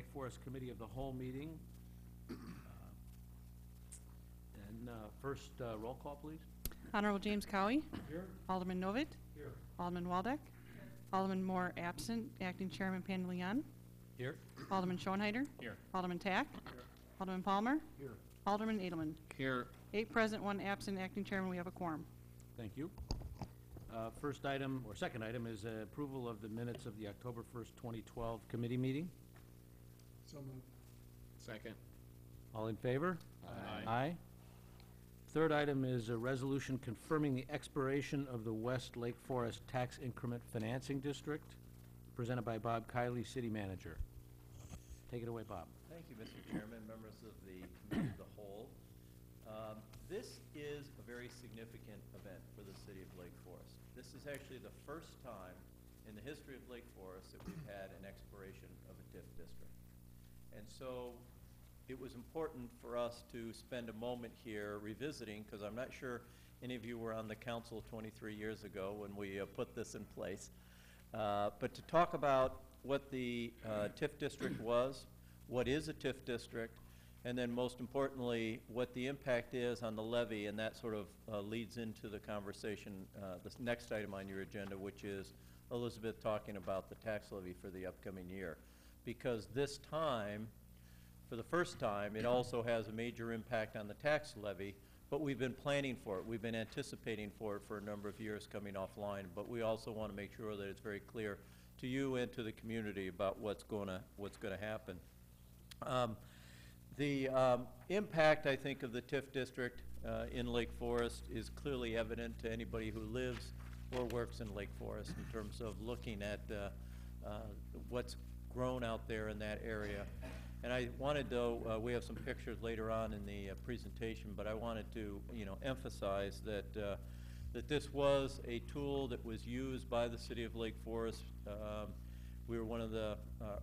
Lake Forest Committee of the Whole meeting. First, roll call, please. Honorable James Cowhey. Here. Alderman Novit. Here. Alderman Waldeck. Alderman Moore absent. Acting Chairman Pandaleon. Here. Alderman Schoenheider. Here. Alderman Tack. Here. Alderman Palmer. Here. Alderman Adelman. Here. 8 present, 1 absent. Acting Chairman, we have a quorum. Thank you. First item, or second item, is approval of the minutes of the October 1st, 2012 committee meeting. So moved. Second. All in favor? Aye. Aye. Third item is a resolution confirming the expiration of the West Lake Forest Tax Increment Financing District, presented by Bob Kiley, City Manager. Take it away, Bob. Thank you, Mr. Chairman, members of the Committee of the Whole. This is a very significant event for the City of Lake Forest. This is actually the first time in the history of Lake Forest that we've had an expiration of a TIF district. And so it was important for us to spend a moment here revisiting, because I'm not sure any of you were on the council 23 years ago when we put this in place, but to talk about what the TIF district was, what is a TIF district, and then most importantly, what the impact is on the levy, and that sort of leads into the conversation, the next item on your agenda, which is Elizabeth talking about the tax levy for the upcoming year. Because this time, for the first time, it also has a major impact on the tax levy, but we've been planning for it. We've been anticipating for it for a number of years coming offline, but we also want to make sure that it's very clear to you and to the community about what's going to happen. The impact, I think, of the TIF district in Lake Forest is clearly evident to anybody who lives or works in Lake Forest in terms of looking at what's grown out there in that area. And I wanted to, we have some pictures later on in the presentation, but I wanted to, emphasize that that this was a tool that was used by the City of Lake Forest. We were one of the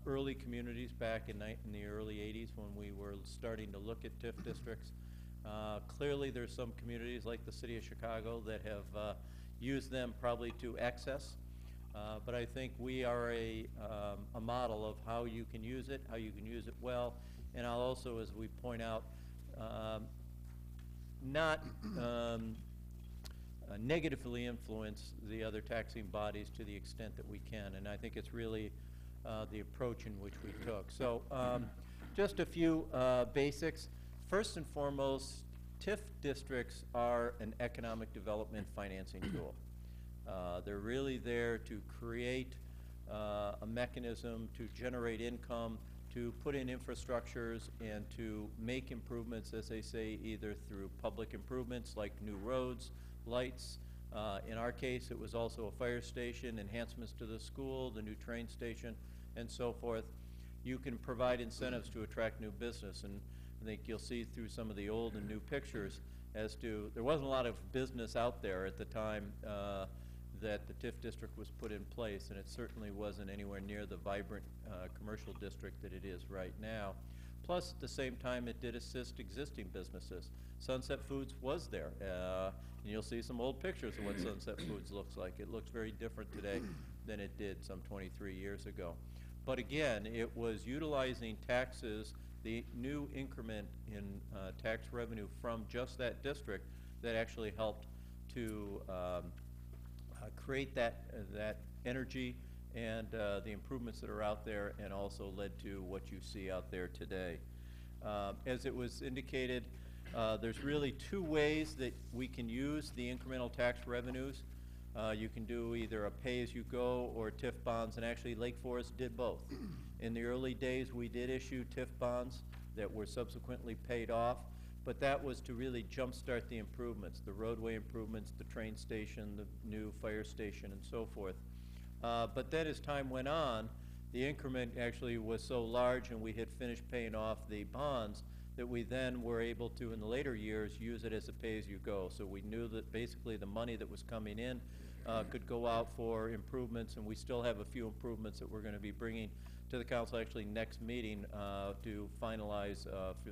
early communities back in the early 80s when we were starting to look at TIF districts. Clearly there's some communities like the City of Chicago that have used them probably to excess. But I think we are a model of how you can use it well, and I'll also, as we point out, not negatively influence the other taxing bodies to the extent that we can, and I think it's really the approach in which we took. So just a few basics. First and foremost, TIF districts are an economic development financing tool. They're really there to create a mechanism to generate income, to put in infrastructures, and to make improvements, as they say, either through public improvements like new roads, lights. In our case, it was also a fire station, enhancements to the school, the new train station, and so forth. You can provide incentives to attract new business, and I think you'll see through some of the old and new pictures as to, there wasn't a lot of business out there at the time that the TIF district was put in place, and it certainly wasn't anywhere near the vibrant commercial district that it is right now. Plus, at the same time, it did assist existing businesses. Sunset Foods was there, and you'll see some old pictures of what Sunset Foods looks like. It looks very different today than it did some 23 years ago. But again, it was utilizing taxes, the new increment in tax revenue from just that district that actually helped to create that energy and the improvements that are out there, and also led to what you see out there today. As it was indicated, there's really 2 ways that we can use the incremental tax revenues. You can do either a pay-as-you-go or TIF bonds, and actually Lake Forest did both. In the early days, we did issue TIF bonds that were subsequently paid off, but that was to really jumpstart the improvements, the roadway improvements, the train station, the new fire station, and so forth. But then as time went on, the increment actually was so large and we had finished paying off the bonds that we then were able to, in the later years, use it as a pay-as-you-go. So we knew that basically the money that was coming in could go out for improvements, and we still have a few improvements that we're going to be bringing to the council actually next meeting to finalize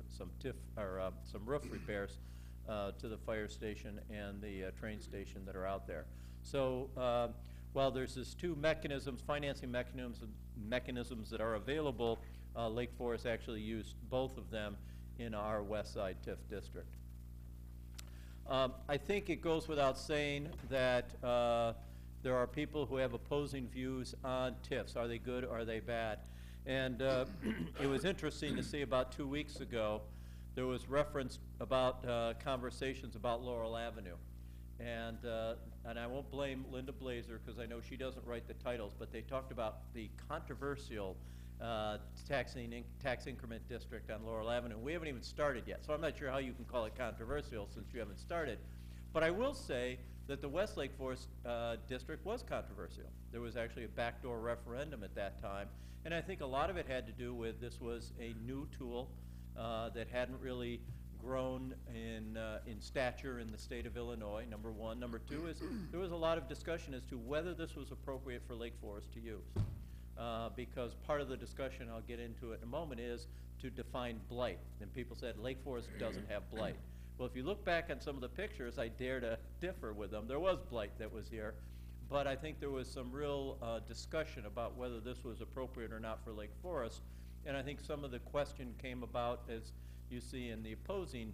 some TIF or some roof repairs to the fire station and the train station that are out there. So while there's these 2 mechanisms, financing mechanisms that are available, Lake Forest actually used both of them in our West Side TIF district. I think it goes without saying that there are people who have opposing views on TIFs. Are they good or are they bad? And it was interesting to see about 2 weeks ago, there was reference about conversations about Laurel Avenue. And I won't blame Linda Blazer because I know she doesn't write the titles, but they talked about the controversial tax increment district on Laurel Avenue. We haven't even started yet, so I'm not sure how you can call it controversial since you haven't started. But I will say that the West Lake Forest district was controversial. There was actually a backdoor referendum at that time, and I think a lot of it had to do with this was a new tool that hadn't really grown in stature in the state of Illinois, number one. Number two is there was a lot of discussion as to whether this was appropriate for Lake Forest to use. Because part of the discussion, I'll get into it in a moment, is to define blight. And people said Lake Forest doesn't have blight. Well, if you look back on some of the pictures, I dare to differ with them. There was blight that was here, but I think there was some real discussion about whether this was appropriate or not for Lake Forest. And I think some of the question came about, as you see in the opposing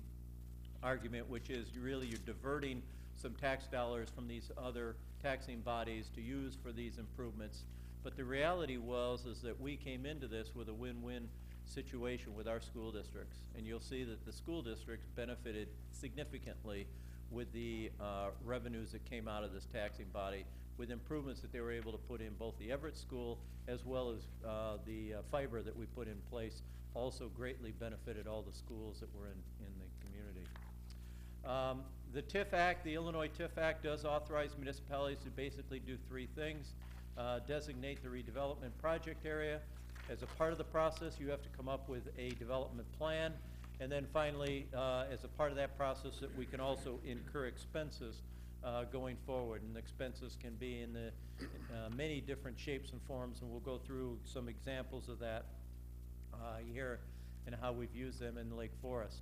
argument, which is you're diverting some tax dollars from these other taxing bodies to use for these improvements. But the reality is that we came into this with a win-win situation with our school districts. And you'll see that the school districts benefited significantly with the revenues that came out of this taxing body, with improvements that they were able to put in both the Everett School as well as the fiber that we put in place also greatly benefited all the schools that were in the community. The TIF Act, the Illinois TIF Act, does authorize municipalities to basically do three things. Designate the redevelopment project area. As a part of the process, you have to come up with a development plan. And then finally, as a part of that process, that we can also incur expenses going forward. And expenses can be in the many different shapes and forms, and we'll go through some examples of that here and how we've used them in Lake Forest.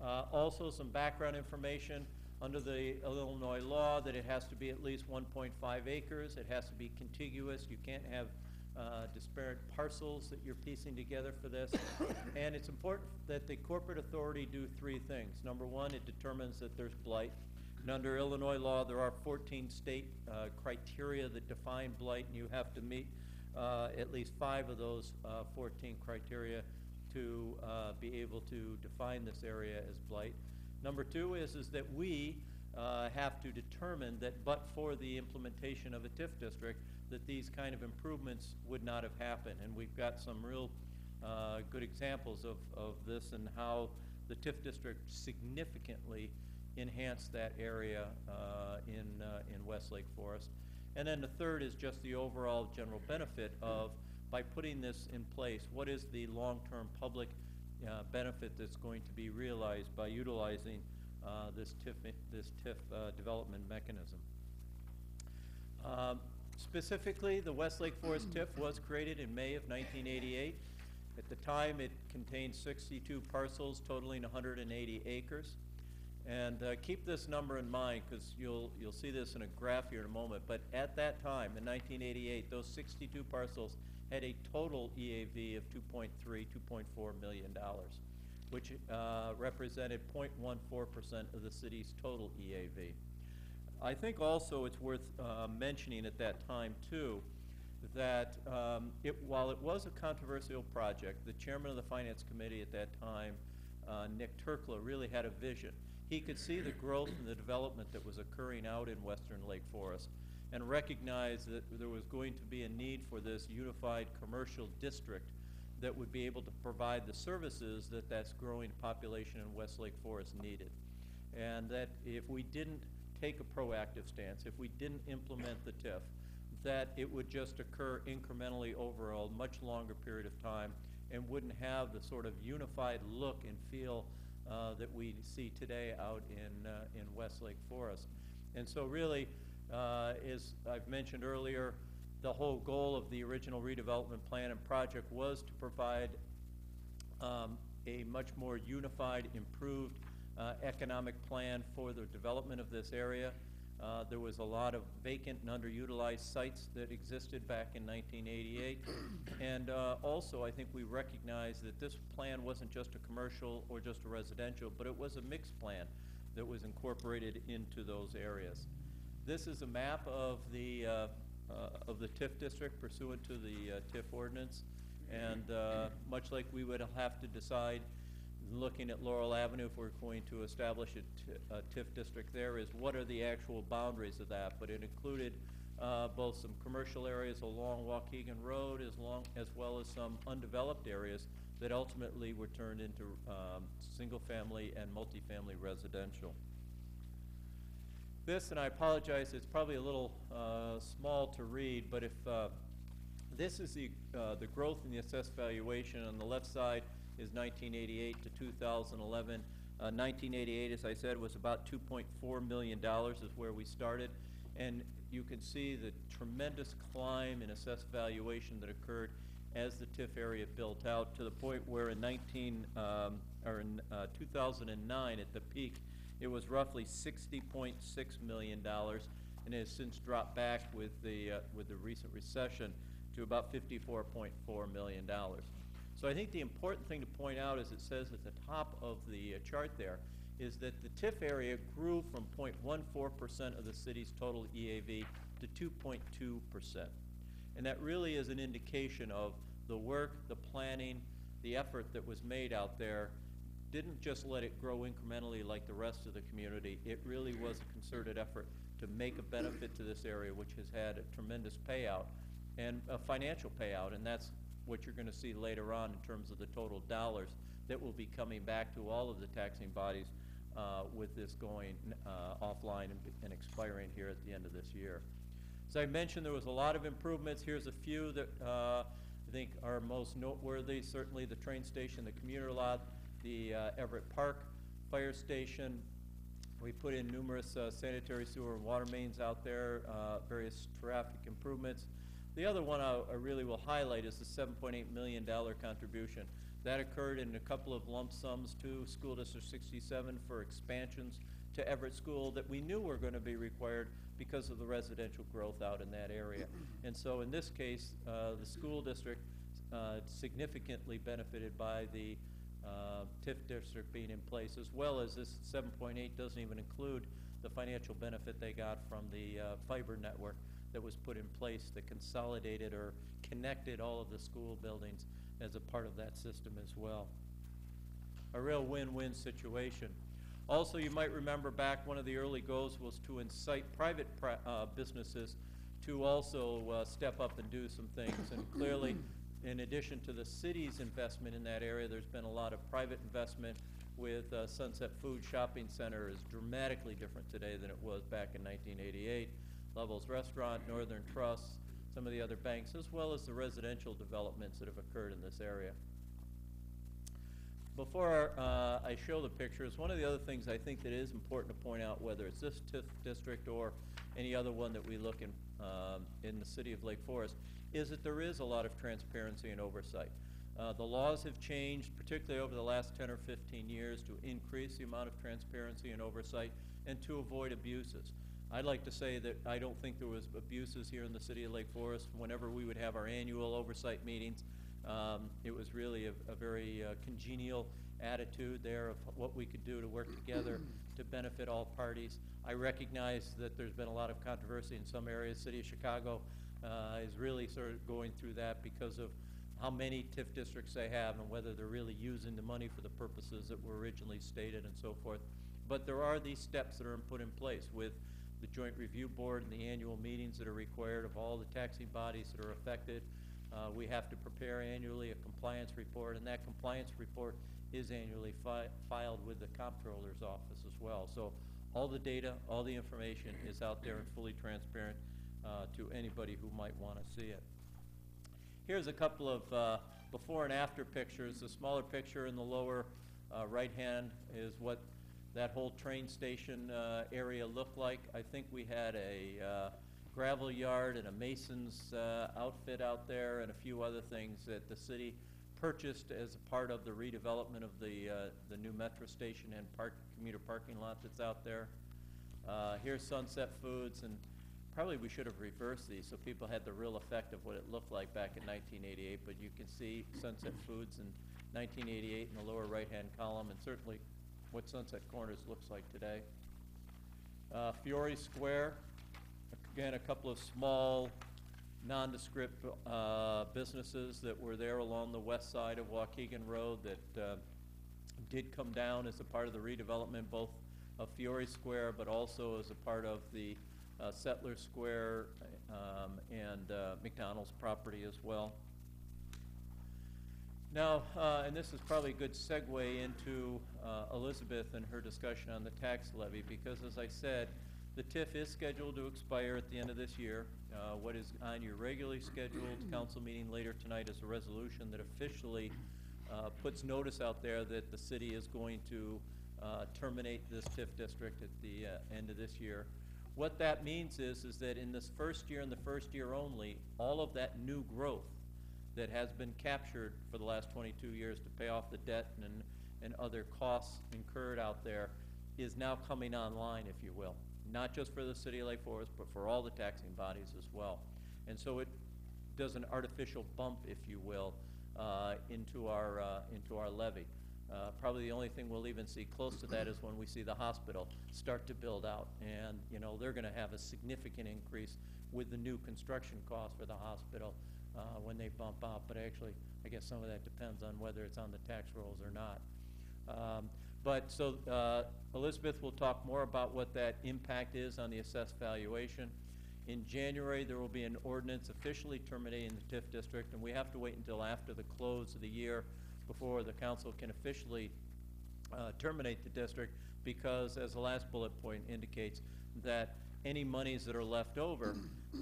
Also, some background information. Under the Illinois law, that it has to be at least 1.5 acres. It has to be contiguous. You can't have disparate parcels that you're piecing together for this. And it's important that the corporate authority do three things. Number one, it determines that there's blight. And under Illinois law, there are 14 state criteria that define blight, and you have to meet at least 5 of those 14 criteria to be able to define this area as blight. Number two is that we have to determine that but for the implementation of a TIF district, that these kind of improvements would not have happened. And we've got some real good examples of this and how the TIF district significantly enhanced that area in West Lake Forest. And then the third is just the overall general benefit of, by putting this in place, what is the long-term public benefit that's going to be realized by utilizing this TIF development mechanism. Specifically, the West Lake Forest TIF was created in May of 1988. At the time, it contained 62 parcels totaling 180 acres. And keep this number in mind, because you'll see this in a graph here in a moment. But at that time, in 1988, those 62 parcels had a total EAV of $2.4 million, which represented 0.14% of the city's total EAV. I think also it's worth mentioning at that time, too, that while it was a controversial project, the chairman of the Finance Committee at that time, Nick Turkla, really had a vision. He could see the growth and the development that was occurring out in western Lake Forest and recognized that there was going to be a need for this unified commercial district that would be able to provide the services that that growing population in West Lake Forest needed. And that if we didn't take a proactive stance, if we didn't implement the TIF, that it would just occur incrementally over a much longer period of time and wouldn't have the sort of unified look and feel that we see today out in West Lake Forest. And so really, as I've mentioned earlier, the whole goal of the original redevelopment plan and project was to provide a much more unified, improved economic plan for the development of this area. There was a lot of vacant and underutilized sites that existed back in 1988. And also, I think we recognized that this plan wasn't just a commercial or just a residential, but it was a mixed plan that was incorporated into those areas. This is a map of the TIF district pursuant to the TIF ordinance. And much like we would have to decide, looking at Laurel Avenue, if we're going to establish a TIF district there, is what are the actual boundaries of that. But it included both some commercial areas along Waukegan Road as well as some undeveloped areas that ultimately were turned into single-family and multifamily residential. This, and I apologize, it's probably a little small to read, but if this is the growth in the assessed valuation. On the left side is 1988 to 2011. 1988, as I said, was about $2.4 million is where we started. And you can see the tremendous climb in assessed valuation that occurred as the TIF area built out, to the point where in 2009, at the peak, it was roughly $60.6 million, and it has since dropped back with the recent recession to about $54.4 million. So I think the important thing to point out, as it says at the top of the chart there, is that the TIF area grew from 0.14% of the city's total EAV to 2.2%. And that really is an indication of the work, the planning, the effort that was made out there. Didn't just let it grow incrementally like the rest of the community. It really was a concerted effort to make a benefit to this area, which has had a tremendous payout and a financial payout, and that's what you're going to see later on in terms of the total dollars that will be coming back to all of the taxing bodies with this going offline and expiring here at the end of this year. As I mentioned, there was a lot of improvements. Here's a few that I think are most noteworthy. Certainly the train station, the commuter lot, the Everett Park fire station. We put in numerous sanitary sewer and water mains out there, various traffic improvements. The other one I really will highlight is the $7.8 million contribution. That occurred in a couple of lump sums to School District 67 for expansions to Everett School that we knew were going to be required because of the residential growth out in that area. And so in this case, the school district significantly benefited by the TIF district being in place, as well as this 7.8 doesn't even include the financial benefit they got from the fiber network that was put in place that consolidated or connected all of the school buildings as a part of that system as well. A real win-win situation. Also, you might remember back, one of the early goals was to incite private businesses to also step up and do some things. And clearly, in addition to the city's investment in that area, there's been a lot of private investment with Sunset Food Shopping Center is dramatically different today than it was back in 1988. Lovell's Restaurant, Northern Trust, some of the other banks, as well as the residential developments that have occurred in this area. Before I show the pictures, one of the other things I think that is important to point out, whether it's this TIF district or any other one that we look in the city of Lake Forest, is that there is a lot of transparency and oversight. The laws have changed, particularly over the last 10 or 15 years, to increase the amount of transparency and oversight and to avoid abuses. I'd like to say that I don't think there was abuses here in the city of Lake Forest. Whenever we would have our annual oversight meetings, it was really a very congenial attitude there of what we could do to work together to benefit all parties. I recognize that there's been a lot of controversy in some areas. City of Chicago is really sort of going through that because of how many TIF districts they have and whether they're really using the money for the purposes that were originally stated and so forth. But there are these steps that are put in place with the Joint Review Board and the annual meetings that are required of all the taxing bodies that are affected. We have to prepare annually a compliance report, and that compliance report is annually filed with the Comptroller's office as well. So all the data, all the information is out there and fully transparent to anybody who might want to see it. Here's a couple of before and after pictures. The smaller picture in the lower right hand is what that whole train station area looked like. I think we had a gravel yard and a mason's outfit out there and a few other things that the city purchased as a part of the redevelopment of the new metro station and commuter parking lot that's out there. here's Sunset Foods, and probably we should have reversed these so people had the real effect of what it looked like back in 1988, but you can see Sunset Foods in 1988 in the lower right-hand column, and certainly what Sunset Corners looks like today. Fiore Square, again, a couple of small, nondescript businesses that were there along the west side of Waukegan Road that did come down as a part of the redevelopment, both of Fiore Square, but also as a part of the Settler Square and McDonald's property as well. Now, and this is probably a good segue into Elizabeth and her discussion on the tax levy, because as I said, the TIF is scheduled to expire at the end of this year. What is on your regularly scheduled council meeting later tonight is a resolution that officially puts notice out there that the city is going to terminate this TIF district at the end of this year. What that means is that in this first year and the first year only, all of that new growth that has been captured for the last 22 years to pay off the debt and other costs incurred out there is now coming online, if you will. Not just for the city of Lake Forest, but for all the taxing bodies as well. And so it does an artificial bump, if you will, into our levy. Probably the only thing we'll even see close to that is when we see the hospital start to build out. And, you know, they're gonna have a significant increase with the new construction costs for the hospital when they bump out. But actually, I guess some of that depends on whether it's on the tax rolls or not. Elizabeth will talk more about what that impact is on the assessed valuation. In January, there will be an ordinance officially terminating the TIF district, and we have to wait until after the close of the year before the council can officially terminate the district, because as the last bullet point indicates, that any monies that are left over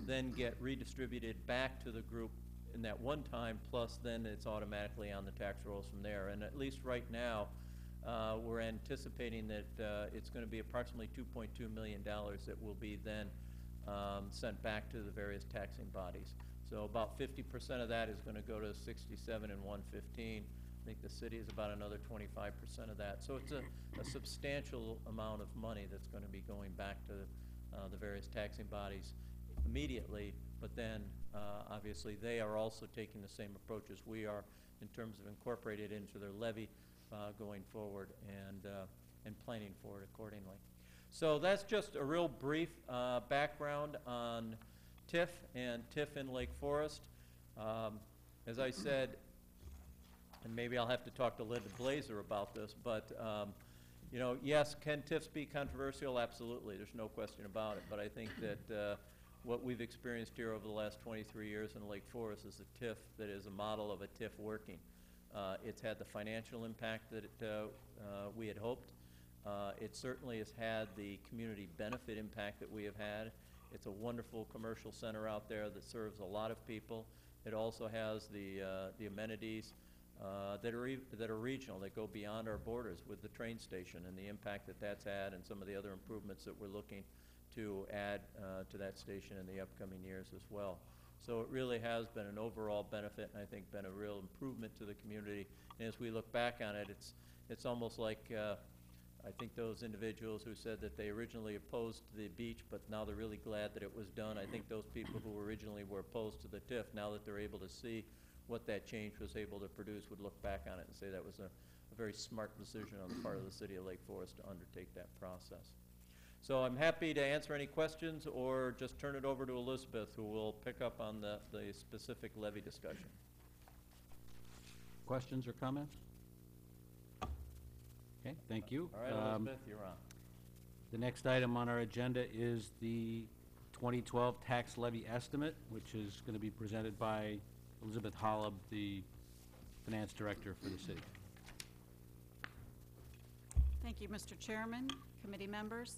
then get redistributed back to the group in that one time, plus then it's automatically on the tax rolls from there. And at least right now, we're anticipating that it's going to be approximately $2.2 million that will be then sent back to the various taxing bodies. So about 50% of that is going to go to 67 and 115. I think the city is about another 25% of that. So it's a substantial amount of money that's going to be going back to the various taxing bodies immediately, but then obviously they are also taking the same approach as we are in terms of incorporated into their levy going forward and planning for it accordingly. So that's just a real brief background on TIF and TIF in Lake Forest. As I said, and maybe I'll have to talk to Linda Blazer about this, but you know, yes, can TIFs be controversial? Absolutely, there's no question about it. But I think that what we've experienced here over the last 23 years in Lake Forest is a TIF that is a model of a TIF working. It's had the financial impact that we had hoped. It certainly has had the community benefit impact that we have had. It's a wonderful commercial center out there that serves a lot of people. It also has the amenities that are regional, that go beyond our borders with the train station and the impact that that's had, and some of the other improvements that we're looking to add to that station in the upcoming years as well. So it really has been an overall benefit, and I think been a real improvement to the community. And as we look back on it, it's almost like I think those individuals who said that they originally opposed the beach, but now they're really glad that it was done. I think those people who originally were opposed to the TIF, now that they're able to see what that change was able to produce, would look back on it and say that was a very smart decision on the part of the city of Lake Forest to undertake that process. So I'm happy to answer any questions or just turn it over to Elizabeth, who will pick up on the specific levy discussion. Questions or comments? Okay, thank you. All right, Elizabeth, you're on. The next item on our agenda is the 2012 tax levy estimate, which is going to be presented by Elizabeth Holub, the finance director for the city. Thank you, Mr. Chairman, committee members.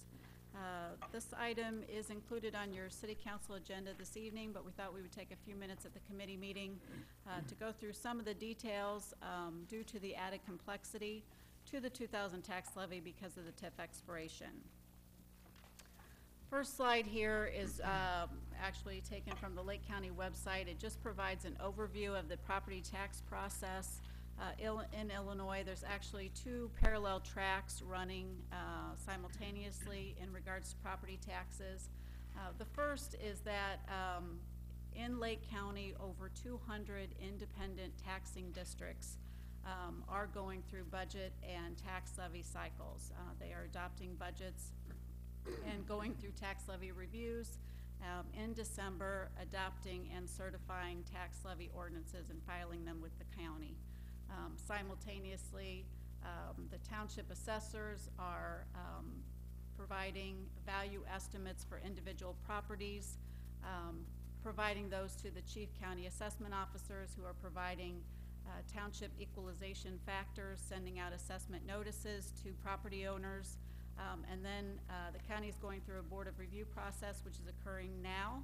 This item is included on your city council agenda this evening, but we thought we would take a few minutes at the committee meeting to go through some of the details due to the added complexity to the 2000 tax levy because of the TIF expiration. First slide here is actually taken from the Lake County website. It just provides an overview of the property tax process In Illinois, there's actually two parallel tracks running simultaneously in regards to property taxes. The first is that in Lake County, over 200 independent taxing districts are going through budget and tax levy cycles. They are adopting budgets and going through tax levy reviews. In December, adopting and certifying tax levy ordinances and filing them with the county. Simultaneously, the township assessors are providing value estimates for individual properties, providing those to the chief county assessment officers, who are providing township equalization factors, sending out assessment notices to property owners. And then the county is going through a board of review process, which is occurring now,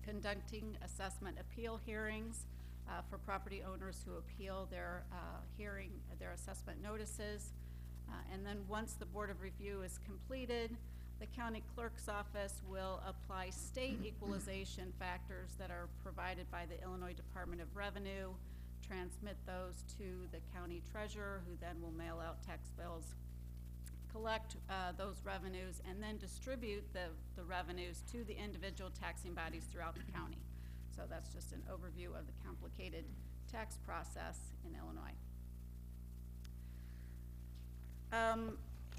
conducting assessment appeal hearings for property owners who appeal their their assessment notices. And then once the board of review is completed, the county clerk's office will apply state equalization factors that are provided by the Illinois Department of Revenue, transmit those to the county treasurer, who then will mail out tax bills, collect those revenues, and then distribute the revenues to the individual taxing bodies throughout the county. So that's just an overview of the complicated tax process in Illinois.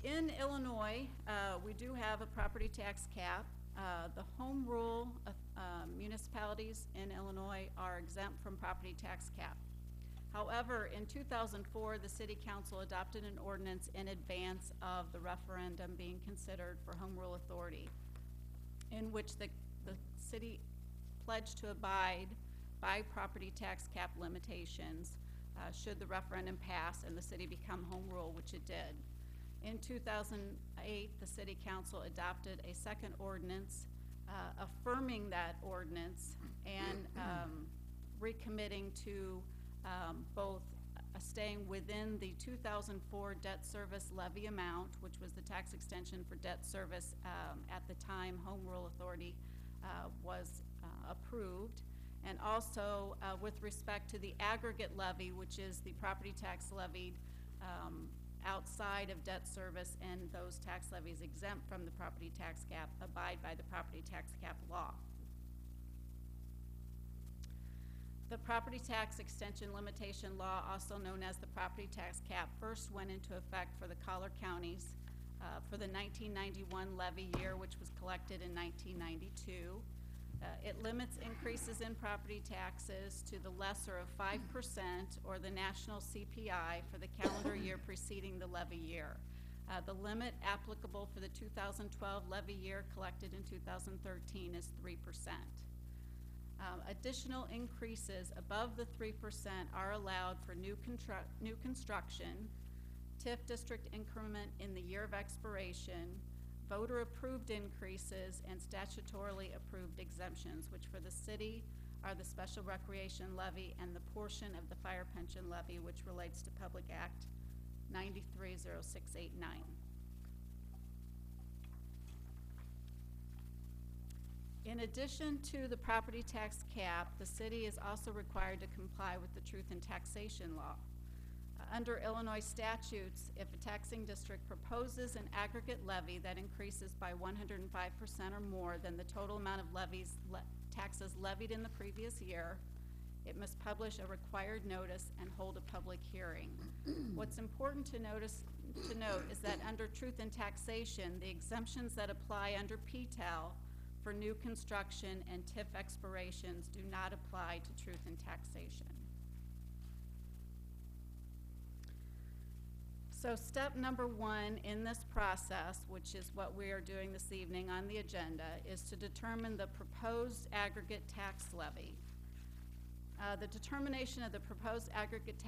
In Illinois, we do have a property tax cap. The home rule municipalities in Illinois are exempt from property tax cap. However, in 2004, the City Council adopted an ordinance in advance of the referendum being considered for home rule authority, in which the city pledged to abide by property tax cap limitations should the referendum pass and the city become home rule, which it did. In 2008, the City Council adopted a second ordinance affirming that ordinance and recommitting to both staying within the 2004 debt service levy amount, which was the tax extension for debt service at the time Home Rule Authority was approved, and also with respect to the aggregate levy, which is the property tax levied outside of debt service, and those tax levies exempt from the property tax cap abide by the property tax cap law. The property tax extension limitation law, also known as the property tax cap, first went into effect for the collar counties for the 1991 levy year, which was collected in 1992. It limits increases in property taxes to the lesser of 5% or the national CPI for the calendar year preceding the levy year. The limit applicable for the 2012 levy year collected in 2013 is 3%. Additional increases above the 3% are allowed for new construction, TIF district increment in the year of expiration, voter-approved increases, and statutorily approved exemptions, which for the city are the special recreation levy and the portion of the fire pension levy which relates to Public Act 930689. In addition to the property tax cap, the city is also required to comply with the truth in taxation law. Under Illinois statutes, if a taxing district proposes an aggregate levy that increases by 105% or more than the total amount of taxes levied in the previous year, it must publish a required notice and hold a public hearing. What's important to note is that under truth in taxation, the exemptions that apply under PTAL for new construction and TIF expirations do not apply to truth in taxation. So step number one in this process, which is what we are doing this evening on the agenda, is to determine the proposed aggregate tax levy. The determination of the proposed aggregate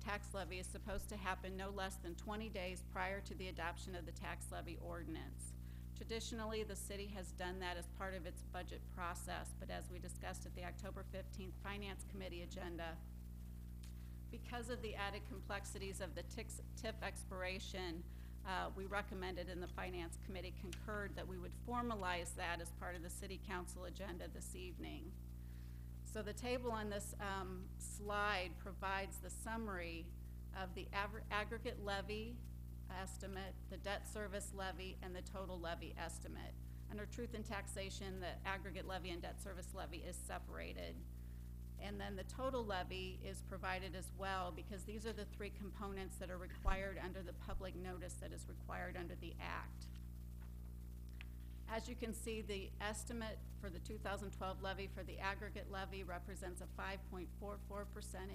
tax levy is supposed to happen no less than 20 days prior to the adoption of the tax levy ordinance. Traditionally, the city has done that as part of its budget process, but as we discussed at the October 15th Finance Committee agenda, because of the added complexities of the TIF expiration, we recommended, and the Finance Committee concurred, that we would formalize that as part of the City Council agenda this evening. So the table on this slide provides the summary of the aggregate levy estimate, the debt service levy, and the total levy estimate. Under truth in taxation, the aggregate levy and debt service levy is separated. And then the total levy is provided as well, because these are the three components that are required under the public notice that is required under the Act. As you can see, the estimate for the 2012 levy for the aggregate levy represents a 5.44%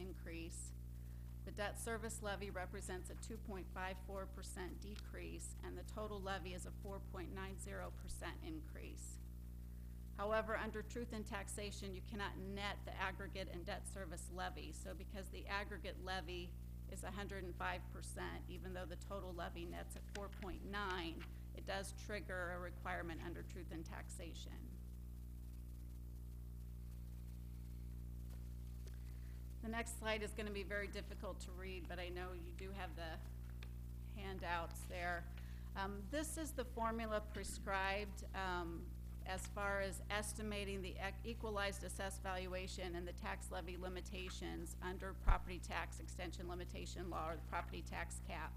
increase. The debt service levy represents a 2.54% decrease, and the total levy is a 4.90% increase. However, under truth in taxation, you cannot net the aggregate and debt service levy. So because the aggregate levy is 105%, even though the total levy nets at 4.9, it does trigger a requirement under truth in taxation. The next slide is going to be very difficult to read, but I know you do have the handouts there. This is the formula prescribed as far as estimating the equalized assessed valuation and the tax levy limitations under property tax extension limitation law, or the property tax cap.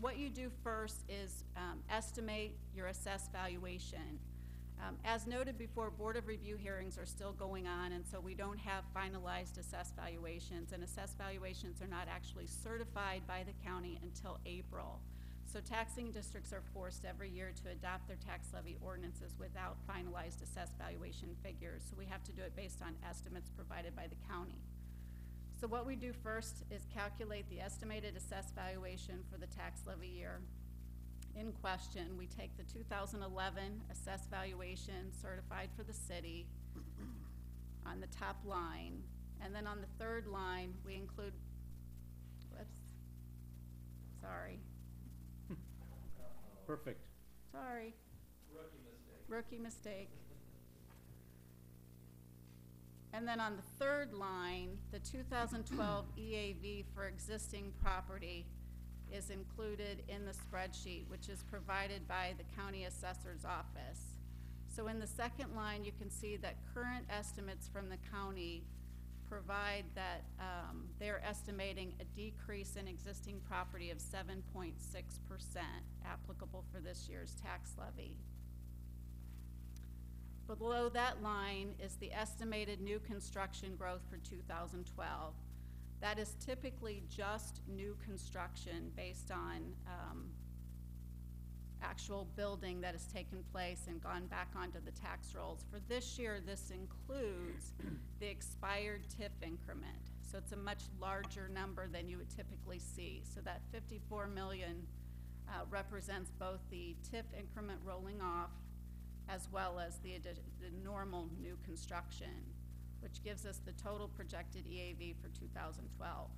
What you do first is estimate your assessed valuation. As noted before, Board of Review hearings are still going on, and so we don't have finalized assessed valuations, and assessed valuations are not actually certified by the county until April. So taxing districts are forced every year to adopt their tax levy ordinances without finalized assessed valuation figures. So we have to do it based on estimates provided by the county. So what we do first is calculate the estimated assessed valuation for the tax levy year in question. We take the 2011 assessed valuation certified for the city on the top line, and then on the third line we include, Perfect. Sorry. Rookie mistake. And then on the third line, the 2012 EAV for existing property is included in the spreadsheet, which is provided by the county assessor's office. So in the second line, you can see that current estimates from the county provide that they're estimating a decrease in existing property of 7.6% applicable for this year's tax levy. Below that line is the estimated new construction growth for 2012. That is typically just new construction based on actual building that has taken place and gone back onto the tax rolls. For this year, this includes the expired TIF increment. So it's a much larger number than you would typically see. So that 54 million represents both the TIF increment rolling off as well as the normal new construction, which gives us the total projected EAV for 2012.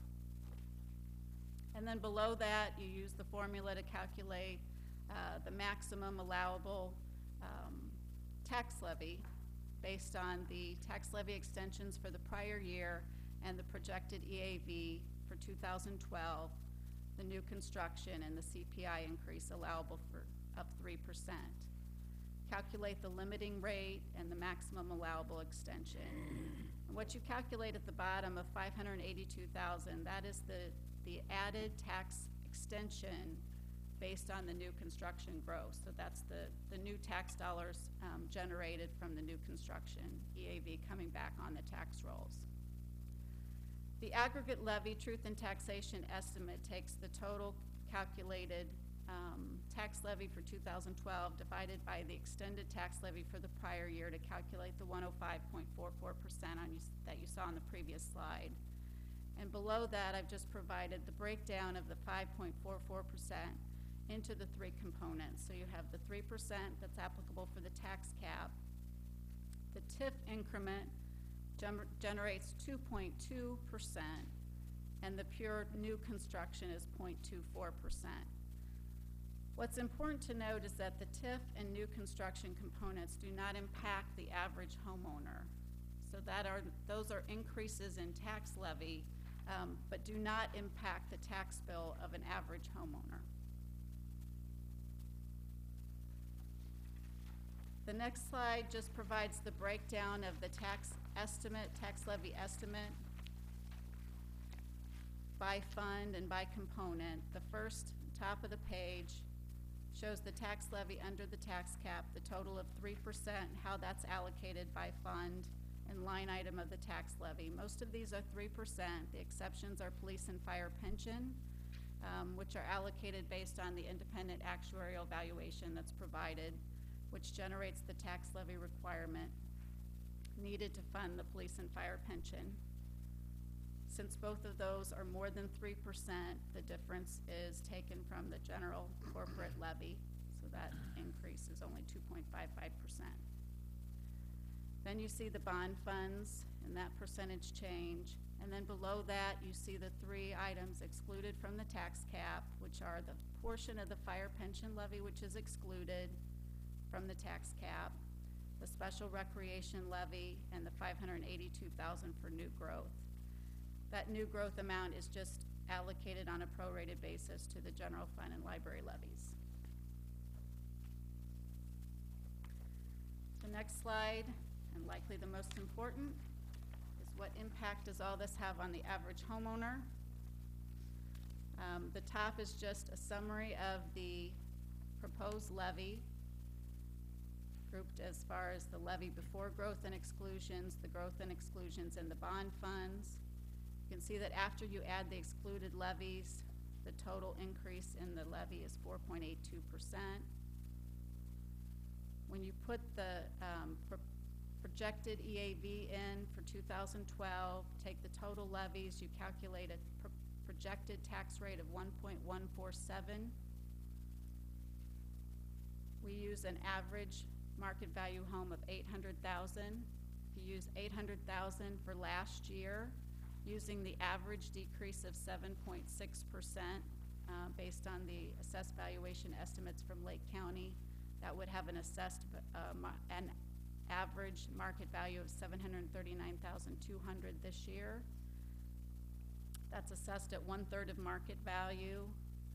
And then below that, you use the formula to calculate the maximum allowable tax levy based on the tax levy extensions for the prior year and the projected EAV for 2012, the new construction, and the CPI increase allowable of 3%. Calculate the limiting rate and the maximum allowable extension. And what you calculate at the bottom of $582,000, that is the added tax extension based on the new construction growth. So that's the new tax dollars generated from the new construction EAV coming back on the tax rolls. The aggregate levy truth and taxation estimate takes the total calculated tax levy for 2012 divided by the extended tax levy for the prior year to calculate the 105.44% that you saw on the previous slide. And below that, I've just provided the breakdown of the 5.44% into the three components. So you have the 3% that's applicable for the tax cap. The TIF increment generates 2.2%, and the pure new construction is 0.24%. What's important to note is that the TIF and new construction components do not impact the average homeowner. So those are increases in tax levy, but do not impact the tax bill of an average homeowner. The next slide just provides the breakdown of the tax levy estimate by fund and by component. The first top of the page shows the tax levy under the tax cap, the total of 3%, how that's allocated by fund and line item of the tax levy. Most of these are 3%. The exceptions are police and fire pension, which are allocated based on the independent actuarial valuation that's provided, which generates the tax levy requirement needed to fund the police and fire pension. Since both of those are more than 3%, the difference is taken from the general corporate levy, so that increase is only 2.55%. Then you see the bond funds and that percentage change, and then below that you see the three items excluded from the tax cap, which are the portion of the fire pension levy which is excluded from the tax cap, the special recreation levy, and the $582,000 for new growth. That new growth amount is just allocated on a prorated basis to the general fund and library levies. The next slide, and likely the most important, is what impact does all this have on the average homeowner? The top is just a summary of the proposed levy, grouped as far as the levy before growth and exclusions, the growth and exclusions, and the bond funds. You can see that after you add the excluded levies, the total increase in the levy is 4.82%. When you put the projected EAV in for 2012, take the total levies, you calculate a projected tax rate of 1.147. We use an average market value home of $800,000. If you use $800,000 for last year, using the average decrease of 7.6% based on the assessed valuation estimates from Lake County, that would have an assessed an average market value of $739,200 this year. That's assessed at 1/3 of market value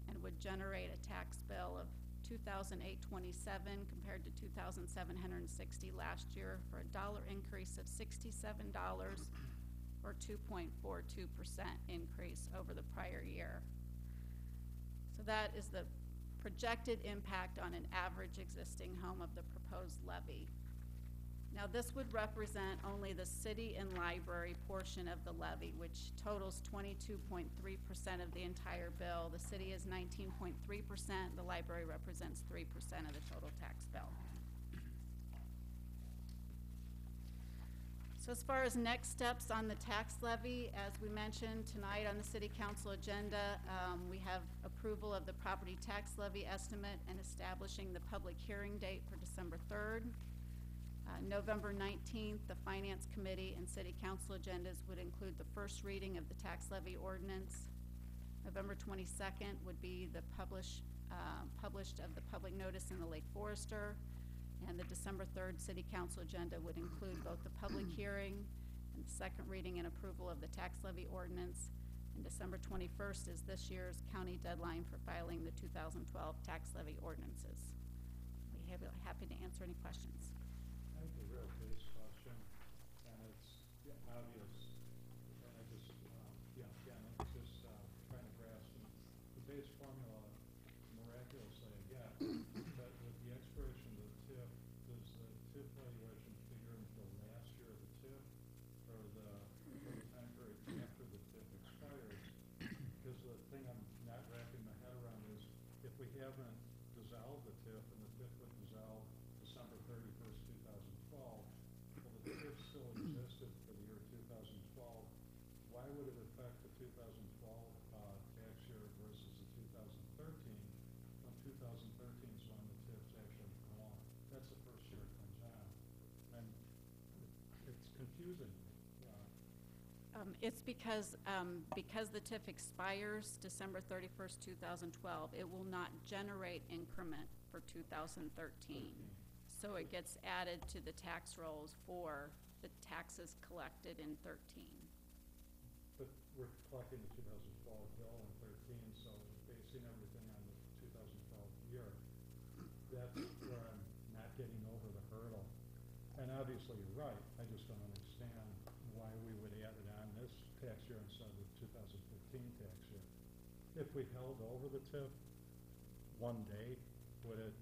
and would generate a tax bill of $2,827 compared to $2,760 last year, for a dollar increase of $67, or 2.42% increase over the prior year. So that is the projected impact on an average existing home of the proposed levy. Now this would represent only the city and library portion of the levy, which totals 22.3% of the entire bill. The city is 19.3%, the library represents 3% of the total tax bill. So as far as next steps on the tax levy, as we mentioned tonight on the City Council agenda, we have approval of the property tax levy estimate and establishing the public hearing date for December 3rd. November 19th, the Finance Committee and City Council agendas would include the first reading of the tax levy ordinance. November 22nd would be the published of the public notice in the Lake Forester. And the December 3rd City Council agenda would include both the public hearing and the second reading and approval of the tax levy ordinance. And December 21st is this year's county deadline for filing the 2012 tax levy ordinances. I'll be happy to answer any questions. I think the real base question, and it's obvious, and I just, again, it's just trying to grasp the base formula miraculously again, but with the expiration of the TIF, does the TIF valuation figure until last year of the TIF, or the time period after the TIF expires? Because the thing I'm not wrapping my head around is, if we haven't dissolved the TIF and the TIF would dissolve December 31st, 2012, well, the TIF still existed for the year 2012. Why would it affect the 2012 tax year versus the 2013? When 2013 is when the TIF's actually gone. That's the first year it comes on. And it's confusing. It's because the TIF expires December 31st, 2012, it will not generate increment for 2013. So it gets added to the tax rolls for the taxes collected in 13. But we're collecting the 2012 bill in 13, so basing everything on the 2012 year. That's where I'm not getting over the hurdle obviously you're right, I just don't understand why we would add it on this tax year instead of the 2015 tax year. If we held over the TIF one day, would it,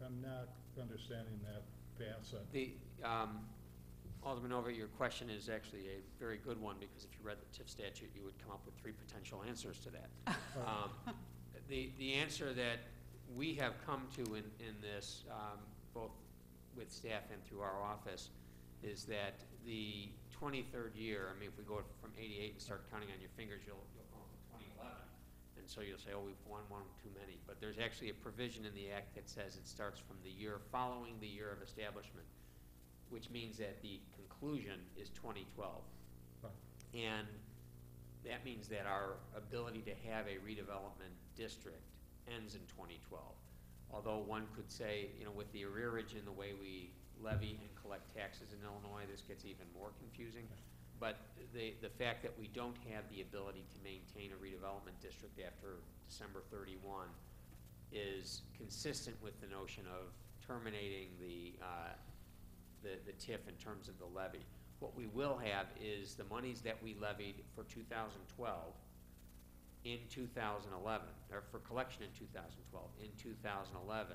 I'm not understanding that facet. Alderman Novit, your question is actually a very good one, because if you read the TIF statute, you would come up with 3 potential answers to that. The answer that we have come to in this, both with staff and through our office, is that the 23rd year, I mean, if we go from 88 and start counting on your fingers, you'll come up with 2011. And so you'll say, oh, we've won one too many. But there's actually a provision in the act that says it starts from the year following the year of establishment, which means that the conclusion is 2012. Right. And that means that our ability to have a redevelopment district ends in 2012. Although one could say, you know, with the arrearage in the way we levy and collect taxes in Illinois, this gets even more confusing. But the fact that we don't have the ability to maintain a redevelopment district after December 31 is consistent with the notion of terminating the TIF in terms of the levy. What we will have is the monies that we levied for 2012 in 2011, or for collection in 2012, in 2011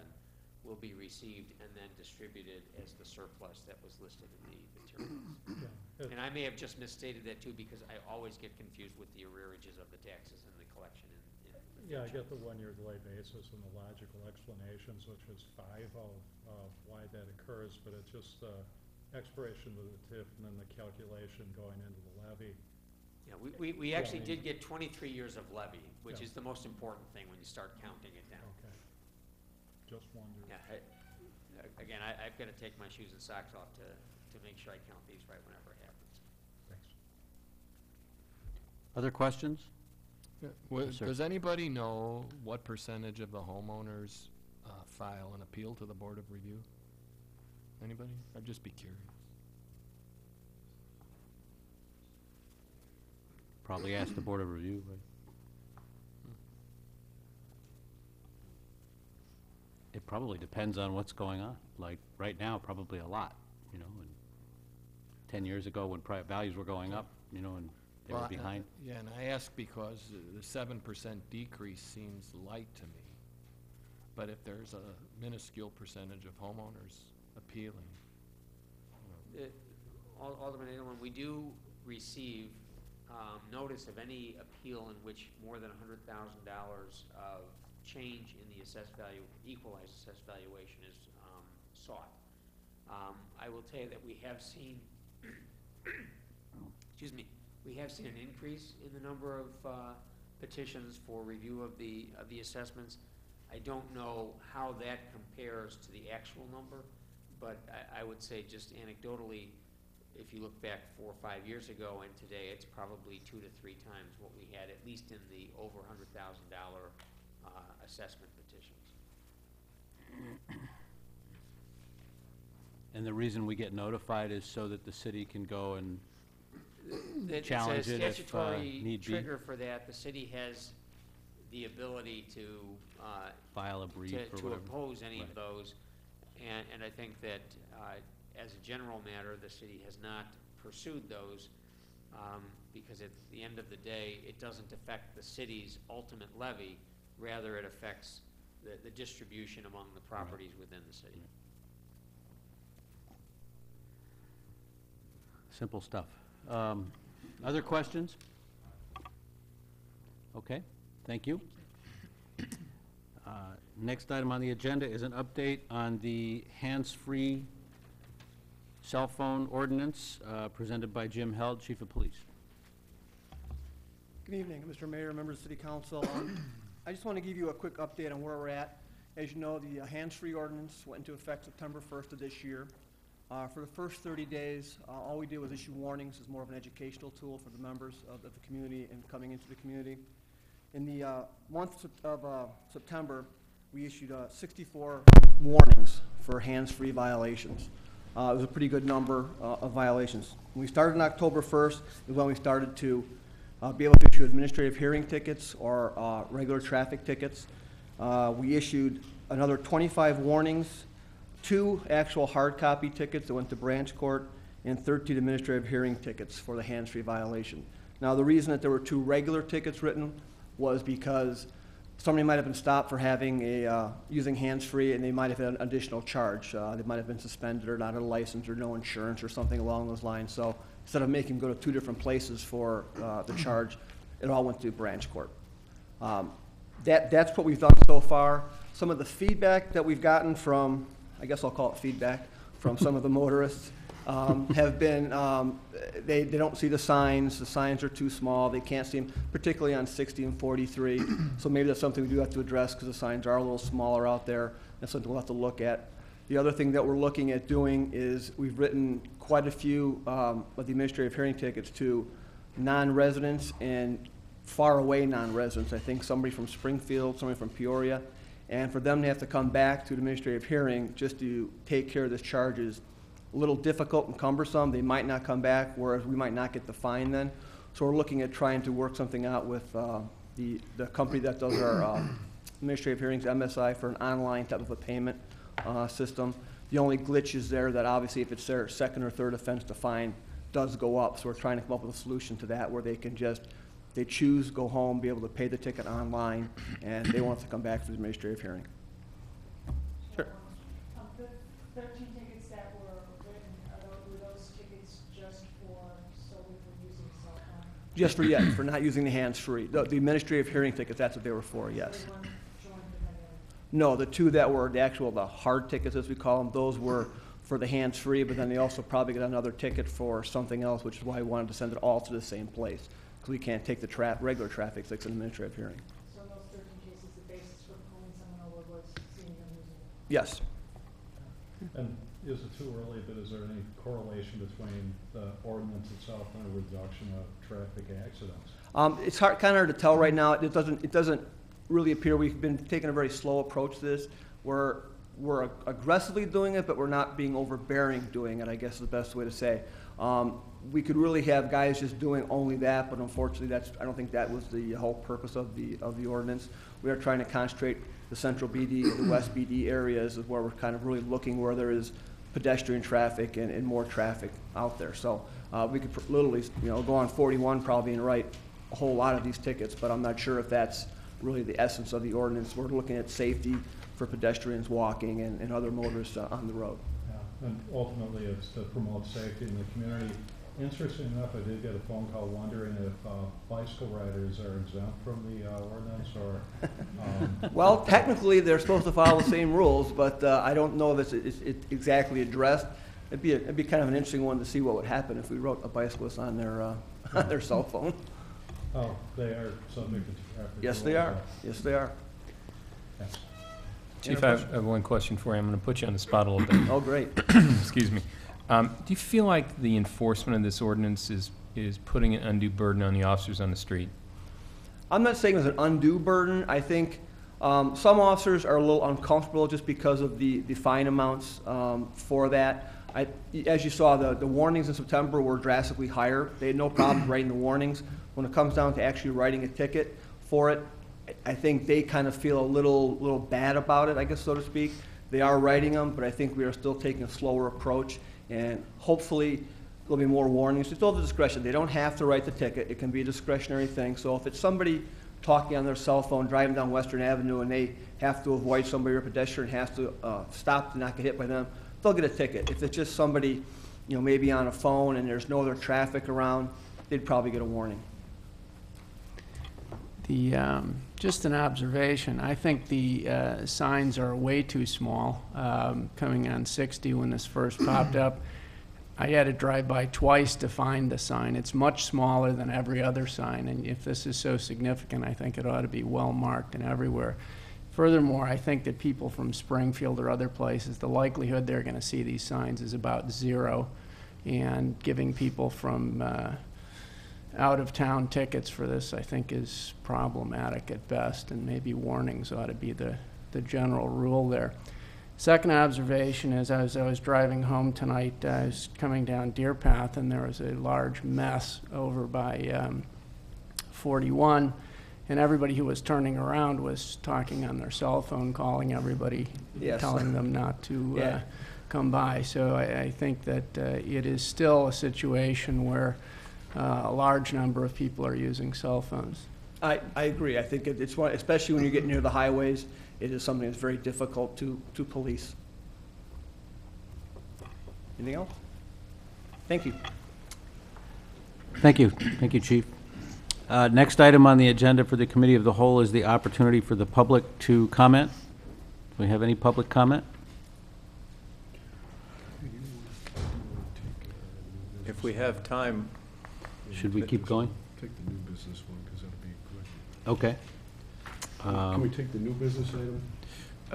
will be received and then distributed as the surplus that was listed in the materials. Yeah. And I may have just misstated that too, because I always get confused with the arrearages of the taxes and the collection in Yeah, I get the one-year delay basis and the logical explanations, which is 5 of why that occurs, but it's just expiration of the TIF and then the calculation going into the levy. Yeah, we actually did get 23 years of levy, which is the most important thing when you start counting it down. Okay. Just wondered. Yeah, again, I've got to take my shoes and socks off to make sure I count these right whenever it happens. Thanks. Other questions? Well, Yes, sir. does anybody know what percentage of the homeowners file an appeal to the Board of Review? Anybody? I'd just be curious. Probably ask the Board of Review, right? It probably depends on what's going on. Like, right now, probably a lot, you know, and 10 years ago, when private values were going up, you know, and they were behind. Yeah, and I ask because the 7% decrease seems light to me. But if there's a minuscule percentage of homeowners appealing, Alderman Adelman, we do receive notice of any appeal in which more than $100,000 of change in the assessed value, equalized assessed valuation is sought. I will tell you that we have seen, excuse me, we have seen an increase in the number of petitions for review of the assessments. I don't know how that compares to the actual number, but I would say just anecdotally, if you look back 4 or 5 years ago and today, it's probably 2 to 3 times what we had, at least in the over $100,000 assessment petitions. And the reason we get notified is so that the city can go and It's challenge it a if statutory need be. trigger for that. The city has the ability to File a brief or to whatever. oppose any of Right. those. And I think that as a general matter, the city has not pursued those because at the end of the day, it doesn't affect the city's ultimate levy. Rather, it affects the distribution among the properties within the city. Simple stuff. Other questions? Okay, thank you. Next item on the agenda is an update on the hands-free cell phone ordinance presented by Jim Held, Chief of Police. Good evening, Mr. Mayor, members of City Council. I just want to give you a quick update on where we're at. As you know, the hands-free ordinance went into effect September 1st of this year. For the first 30 days, all we did was issue warnings as more of an educational tool for the members of the community and coming into the community. In the month of September, we issued 64 warnings for hands-free violations. It was a pretty good number of violations. When we started on October 1st is when we started to be able to issue administrative hearing tickets or regular traffic tickets. We issued another 25 warnings 2 actual hard copy tickets that went to branch court, and 13 administrative hearing tickets for the hands-free violation. Now, the reason that there were 2 regular tickets written was because somebody might have been stopped for having using hands-free, and they might have had an additional charge. They might have been suspended or not had a license or no insurance or something along those lines. So instead of making them go to 2 different places for the charge, it all went to branch court. That's what we've done so far. Some of the feedback that we've gotten from, I guess I'll call it feedback, from some of the motorists have been, they don't see the signs are too small, they can't see them, particularly on 60 and 43. So maybe that's something we do have to address because the signs are a little smaller out there. That's something we'll have to look at. The other thing that we're looking at doing is we've written quite a few of the administrative hearing tickets to non-residents and far away non-residents. I think somebody from Springfield, somebody from Peoria, and for them to have to come back to an administrative hearing just to take care of this charge is a little difficult and cumbersome. They might not come back, whereas we might not get the fine then. So we're looking at trying to work something out with the company that does our administrative hearings, MSI, for an online type of a payment system. The only glitch is there that obviously if it's their second or third offense, the fine does go up. So we're trying to come up with a solution to that where they can just, they choose, go home, be able to pay the ticket online, and they won't have to come back for the administrative hearing. Sure. The 13 tickets that were written, were those tickets just for solely for using cell phone? Just for, yes, for not using the hands-free. The administrative hearing tickets, that's what they were for, yes. They weren't joined with any other? No, the 2 that were the hard tickets, as we call them, those were for the hands-free, but then they also probably got another ticket for something else, which is why we wanted to send it all to the same place, because we can't take the regular traffic so it's an administrative hearing. So in those 13 cases, the basis for pulling someone over was seeing them using it? Yes. And is it too early, but is there any correlation between the ordinance itself and a reduction of traffic accidents? It's kind of hard to tell right now. It doesn't really appear. We've been taking a very slow approach to this. We're aggressively doing it, but we're not being overbearing doing it, I guess is the best way to say. We could really have guys just doing only that, but unfortunately I don't think that was the whole purpose of the ordinance. We are trying to concentrate the central BD, the west BD areas is where we're kind of really looking where there is pedestrian traffic and more traffic out there. So we could literally, go on 41 probably and write a whole lot of these tickets, but I'm not sure if that's really the essence of the ordinance. We're looking at safety for pedestrians walking and other motorists on the road. Yeah, and ultimately it's to promote safety in the community. Interesting enough, I did get a phone call wondering if bicycle riders are exempt from the ordinance or... Well, technically, they're supposed to follow the same rules, but I don't know if it's exactly addressed. It'd be kind of an interesting one to see what would happen if we wrote a bicyclist on their cell phone. Oh, they are subject to traffic Yes, they rules, are. Yes, they are. Yes. Chief, I have one question for you. I'm going to put you on the spot a little bit. Oh, great. Excuse me. Do you feel like the enforcement of this ordinance is putting an undue burden on the officers on the street? I'm not saying it's an undue burden. I think some officers are a little uncomfortable just because of the fine amounts for that. As you saw, the warnings in September were drastically higher. They had no problem writing the warnings. When it comes down to actually writing a ticket for it, I think they kind of feel a little bad about it, I guess, so to speak. They are writing them, but I think we are still taking a slower approach, and hopefully there'll be more warnings. It's all the discretion. They don't have to write the ticket. It can be a discretionary thing. So if it's somebody talking on their cell phone, driving down Western Avenue, and they have to avoid somebody or a pedestrian has to stop to not get hit by them, they'll get a ticket. If it's just somebody, maybe on a phone and there's no other traffic around, they'd probably get a warning. Just an observation, I think the signs are way too small. Coming on 60 when this first popped up, I had to drive by twice to find the sign. It's much smaller than every other sign, and if this is so significant, I think it ought to be well marked and everywhere. Furthermore, I think that people from Springfield or other places, the likelihood they're going to see these signs is about 0, and giving people from out-of-town tickets for this, I think, is problematic at best, and maybe warnings ought to be the general rule there. Second observation is, as I was driving home tonight, I was coming down Deerpath, and there was a large mess over by 41, and everybody who was turning around was talking on their cell phone, calling everybody, Yes. telling them not to Yeah. come by. So I think that it is still a situation where a large number of people are using cell phones. I agree. I think it's one, especially when you get near the highways, it is something that's very difficult to police. Anything else? Thank you. Thank you. Thank you, Chief. Next item on the agenda for the Committee of the Whole is the opportunity for the public to comment. Do we have any public comment? If we have time, Should we keep going? Take the new business one, because that'll be quick. Okay. Can we take the new business item?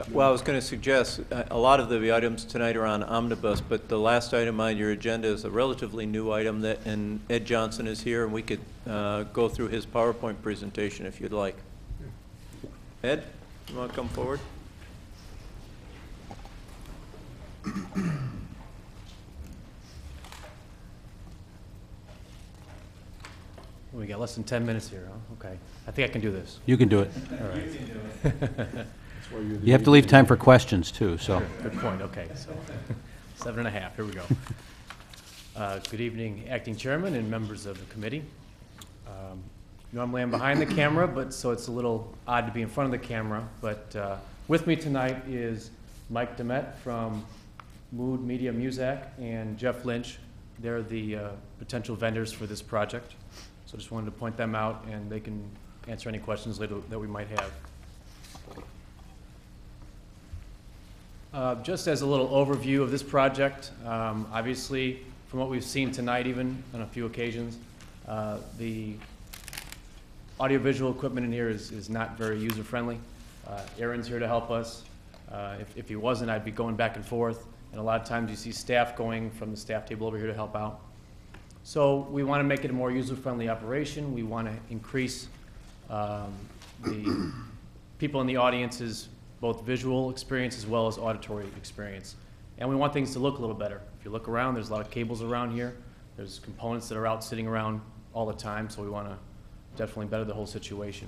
well, I was going to suggest, a lot of the items tonight are on omnibus, but the last item on your agenda is a relatively new item that, and Ed Johnson is here, and we could go through his PowerPoint presentation if you'd like. Ed, you want to come forward? We got less than 10 minutes here, huh? Okay. I think I can do this. You can do it. All right. That's why you're the You have to leave time for questions, too, so. Good point, okay, so 7.5, here we go. Good evening, Acting Chairman and members of the committee. Normally I'm behind the camera, but so it's a little odd to be in front of the camera. But with me tonight is Mike Demet from Mood Media Muzak and Jeff Lynch. They're the potential vendors for this project. So just wanted to point them out, and they can answer any questions later that we might have. Just as a little overview of this project, obviously, from what we've seen tonight even on a few occasions, the audiovisual equipment in here is not very user-friendly. Aaron's here to help us. If he wasn't, I'd be going back and forth. And a lot of times you see staff going from the staff table over here to help out. So we want to make it a more user-friendly operation. We want to increase the people in the audience's both visual experience as well as auditory experience. And we want things to look a little better. If you look around, there's a lot of cables around here. There's components that are out sitting around all the time, so we want to definitely better the whole situation.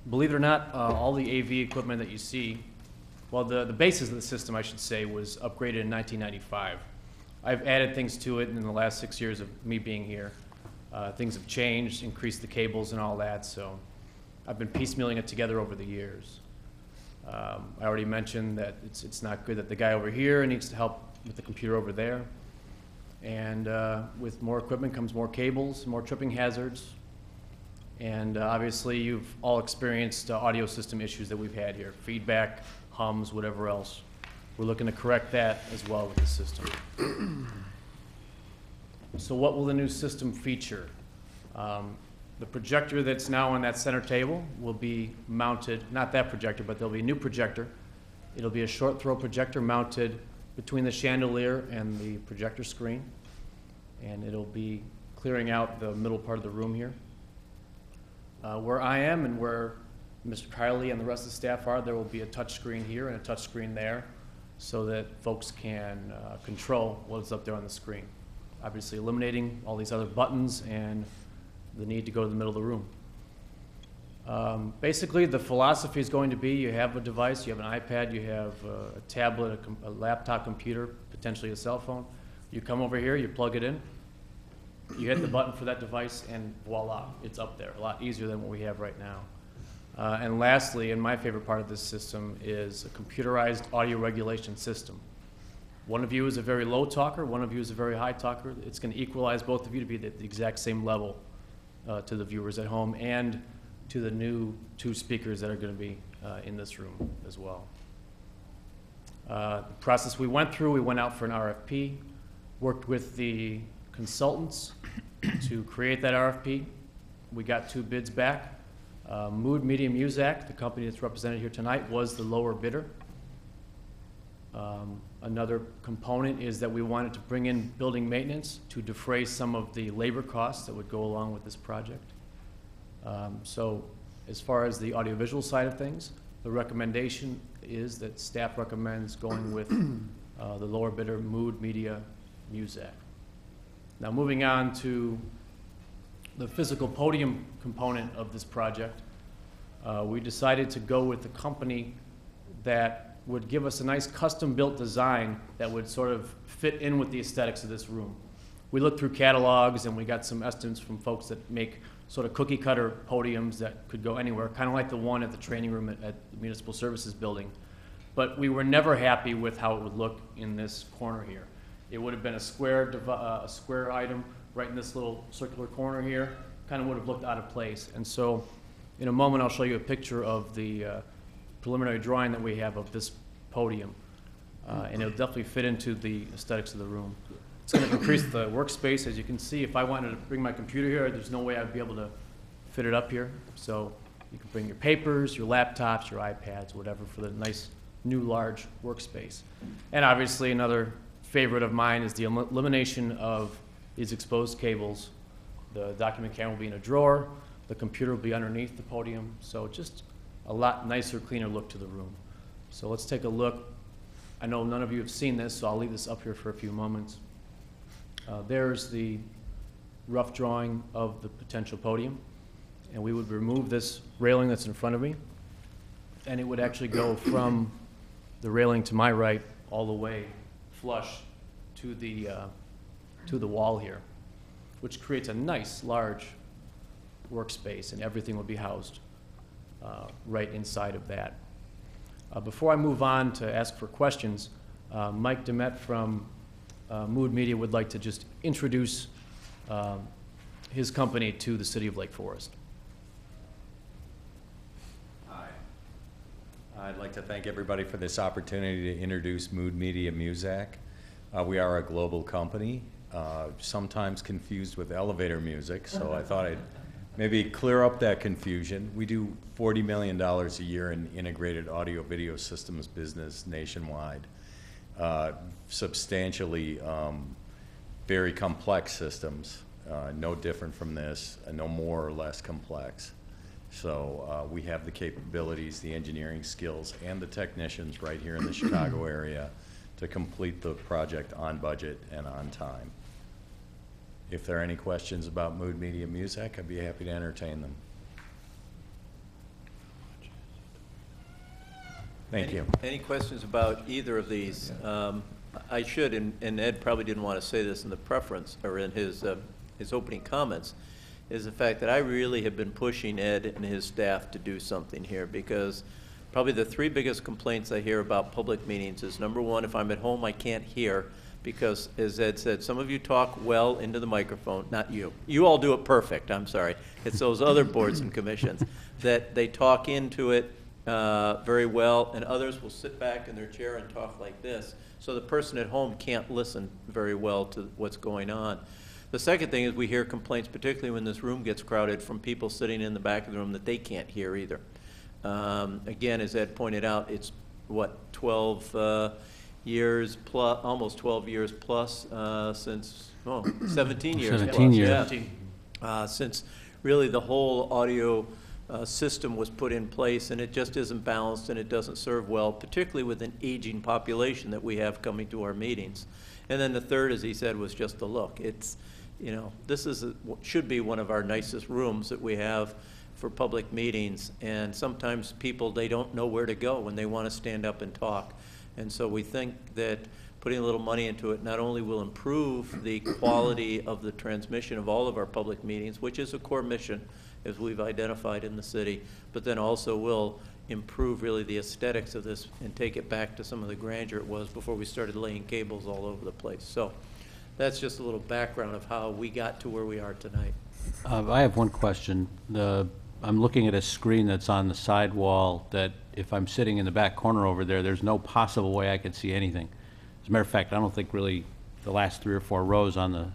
Believe it or not, all the AV equipment that you see, well, the basis of the system, I should say, was upgraded in 1995. I've added things to it in the last 6 years of me being here. Things have changed, increased the cables and all that, so I've been piecemealing it together over the years. I already mentioned that it's not good that the guy over here needs to help with the computer over there. And with more equipment comes more cables, more tripping hazards. And obviously, you've all experienced audio system issues that we've had here, feedback, hums, whatever else. We're looking to correct that as well with the system. So what will the new system feature? The projector that's now on that center table will be mounted, not that projector, but there'll be a new projector. It'll be a short throw projector mounted between the chandelier and the projector screen. And it'll be clearing out the middle part of the room here. Where I am and where Mr. Kiley and the rest of the staff are, there will be a touch screen here and a touch screen there so that folks can control what's up there on the screen. Obviously eliminating all these other buttons and the need to go to the middle of the room. Basically, the philosophy is going to be you have a device, you have an iPad, you have a tablet, a laptop computer, potentially a cell phone. You come over here, you plug it in, you hit the button for that device, and voila, it's up there, a lot easier than what we have right now. And lastly, and my favorite part of this system is a computerized audio regulation system. One of you is a very low talker, one of you is a very high talker. It's going to equalize both of you to be at the exact same level to the viewers at home and to the new 2 speakers that are going to be in this room as well. The process we went through, we went out for an RFP, worked with the consultants to create that RFP. We got 2 bids back. Mood Media Muzak, the company that's represented here tonight, was the lower bidder. Another component is that we wanted to bring in building maintenance to defray some of the labor costs that would go along with this project. So as far as the audiovisual side of things, the recommendation is that staff recommends going with the lower bidder, Mood Media Muzak. Now moving on to the physical podium component of this project, we decided to go with a company that would give us a nice custom-built design that would sort of fit in with the aesthetics of this room. We looked through catalogs and we got some estimates from folks that make sort of cookie-cutter podiums that could go anywhere, kind of like the one at the training room at the Municipal Services Building. But we were never happy with how it would look in this corner here. It would have been a square item right in this little circular corner here, kind of would have looked out of place. And so in a moment, I'll show you a picture of the preliminary drawing that we have of this podium. And it'll definitely fit into the aesthetics of the room. It's going to increase the workspace. As you can see, if I wanted to bring my computer here, there's no way I'd be able to fit it up here. So you can bring your papers, your laptops, your iPads, whatever, for the nice new large workspace. And obviously another favorite of mine is the elimination of these exposed cables. The document camera will be in a drawer. The computer will be underneath the podium. So just a lot nicer, cleaner look to the room. So let's take a look. I know none of you have seen this, so I'll leave this up here for a few moments. There's the rough drawing of the potential podium. And we would remove this railing that's in front of me. And it would actually go from the railing to my right all the way flush to the wall here, which creates a nice large workspace, and everything will be housed right inside of that. Before I move on to ask for questions, Mike Demet from Mood Media would like to just introduce his company to the city of Lake Forest. Hi. I'd like to thank everybody for this opportunity to introduce Mood Media Muzak. We are a global company, sometimes confused with elevator music, so I thought I'd maybe clear up that confusion. We do $40 million a year in integrated audio-video systems business nationwide. Substantially very complex systems, no different from this, no more or less complex. So we have the capabilities, the engineering skills, and the technicians right here in the Chicago area to complete the project on budget and on time. If there are any questions about Mood Media Muzak, I'd be happy to entertain them. Thank you. Any questions about either of these? I should, and Ed probably didn't want to say this in the preference, or in his opening comments, is the fact that I really have been pushing Ed and his staff to do something here, because probably the three biggest complaints I hear about public meetings is, number one, if I'm at home, I can't hear, because, as Ed said, some of you talk well into the microphone, not you. You all do it perfect, I'm sorry. It's those other boards and commissions that they talk into it very well, and others will sit back in their chair and talk like this. So the person at home can't listen very well to what's going on. The second thing is we hear complaints, particularly when this room gets crowded, from people sitting in the back of the room that they can't hear either. Again, as Ed pointed out, it's what, 12 years plus, almost 12 years plus since, 17 years. 17 plus, years. Yeah. Since really the whole audio system was put in place, and it just isn't balanced and it doesn't serve well, particularly with an aging population that we have coming to our meetings. And then the third, as he said, was just the look. It's, you know, this is should be one of our nicest rooms that we have for public meetings, and sometimes people, they don't know where to go when they want to stand up and talk. And so we think that putting a little money into it not only will improve the quality of the transmission of all of our public meetings, which is a core mission, as we've identified in the city, but then also will improve really the aesthetics of this and take it back to some of the grandeur it was before we started laying cables all over the place. So that's just a little background of how we got to where we are tonight. I have one question. I'm looking at a screen that's on the side wall that if I'm sitting in the back corner over there, there's no possible way I could see anything. As a matter of fact, I don't think really the last 3 or 4 rows on the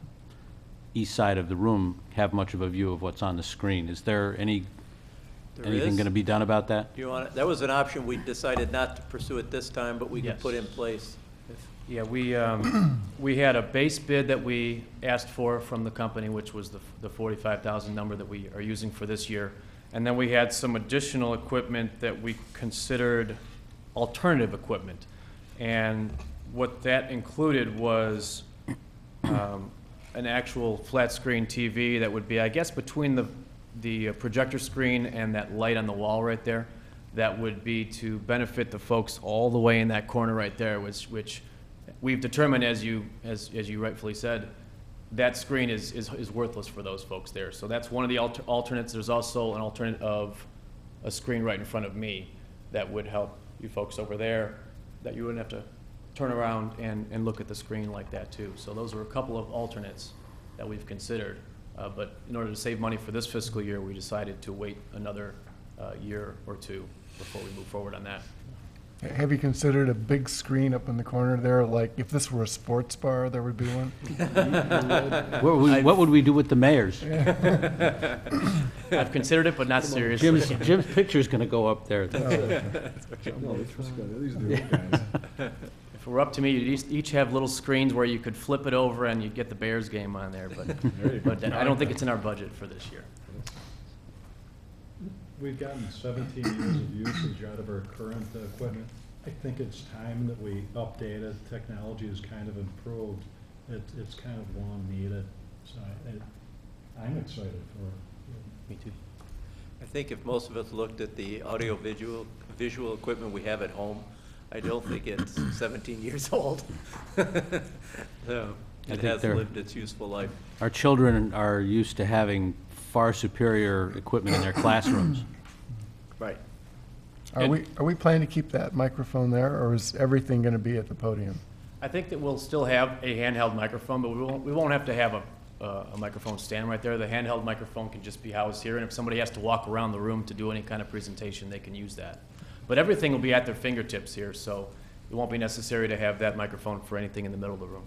east side of the room have much of a view of what's on the screen. Is there anything going to be done about that? Do you want it? That was an option. We decided not to pursue it this time, but we could put in place. Yeah, we had a base bid that we asked for from the company, which was the $45,000 number that we are using for this year. And then we had some additional equipment that we considered alternative equipment. And what that included was an actual flat-screen TV that would be, I guess, between the projector screen and that light on the wall right there. That would be to benefit the folks all the way in that corner right there, which we've determined, as you rightfully said, that screen is worthless for those folks there. So that's one of the alternates. There's also an alternate of a screen right in front of me that would help you folks over there, that you wouldn't have to turn around and look at the screen like that too. So those are a couple of alternates that we've considered. But in order to save money for this fiscal year, we decided to wait another year or two before we move forward on that. Have you considered a big screen up in the corner there? Like, if this were a sports bar, there would be one? What would we do with the mayors? I've considered it, but not seriously. Jim's picture's gonna go up there. No, these are the old guys. If it were up to me, you'd each have little screens where you could flip it over and you'd get the Bears game on there, but I don't think it's in our budget for this year. We've gotten 17 years of usage out of our current equipment. I think it's time that we update it. Technology has kind of improved. It's kind of long needed. So I'm excited for it. Me too. I think if most of us looked at the visual equipment we have at home, I don't think it's 17 years old. So it has lived its useful life. Our children are used to having far superior equipment in their classrooms. Right. Are we planning to keep that microphone there, or is everything going to be at the podium? I think that we'll still have a handheld microphone, but we won't have to have a microphone stand right there. The handheld microphone can just be housed here, and if somebody has to walk around the room to do any kind of presentation, they can use that. But everything will be at their fingertips here, so it won't be necessary to have that microphone for anything in the middle of the room.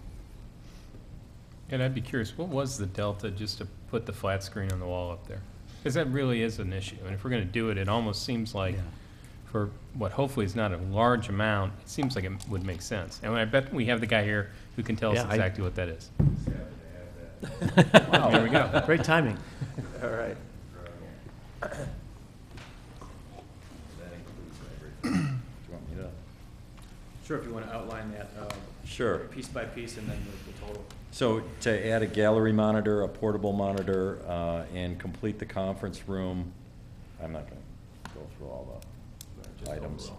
And I'd be curious, what was the delta just to put the flat screen on the wall up there? Because that really is an issue, and if we're gonna do it, it almost seems like, for what hopefully is not a large amount, it seems like it would make sense. And I bet we have the guy here who can tell us exactly what that is. Wow, there we go. Great timing. All right. Sure, if you want to outline that. Sure. Piece by piece and then the total. So to add a gallery monitor, a portable monitor, and complete the conference room, I'm not going to go through all the items.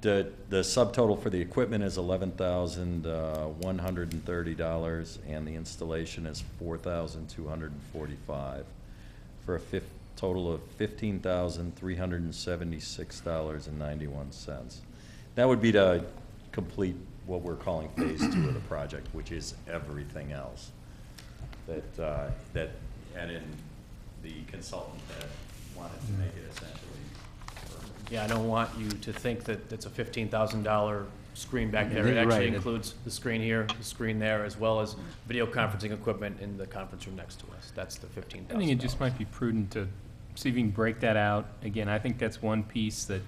The subtotal for the equipment is $11,130, and the installation is $4,245, for a total of $15,376.91. That would be to complete what we're calling phase 2 of the project, which is everything else that and in the consultant that wanted to make it essentially. Yeah, I don't want you to think that it's a $15,000 screen back there. It actually includes the screen here, the screen there, as well as video conferencing equipment in the conference room next to us. That's the $15,000. I think it just might be prudent to see if you can break that out. Again, I think that's one piece that,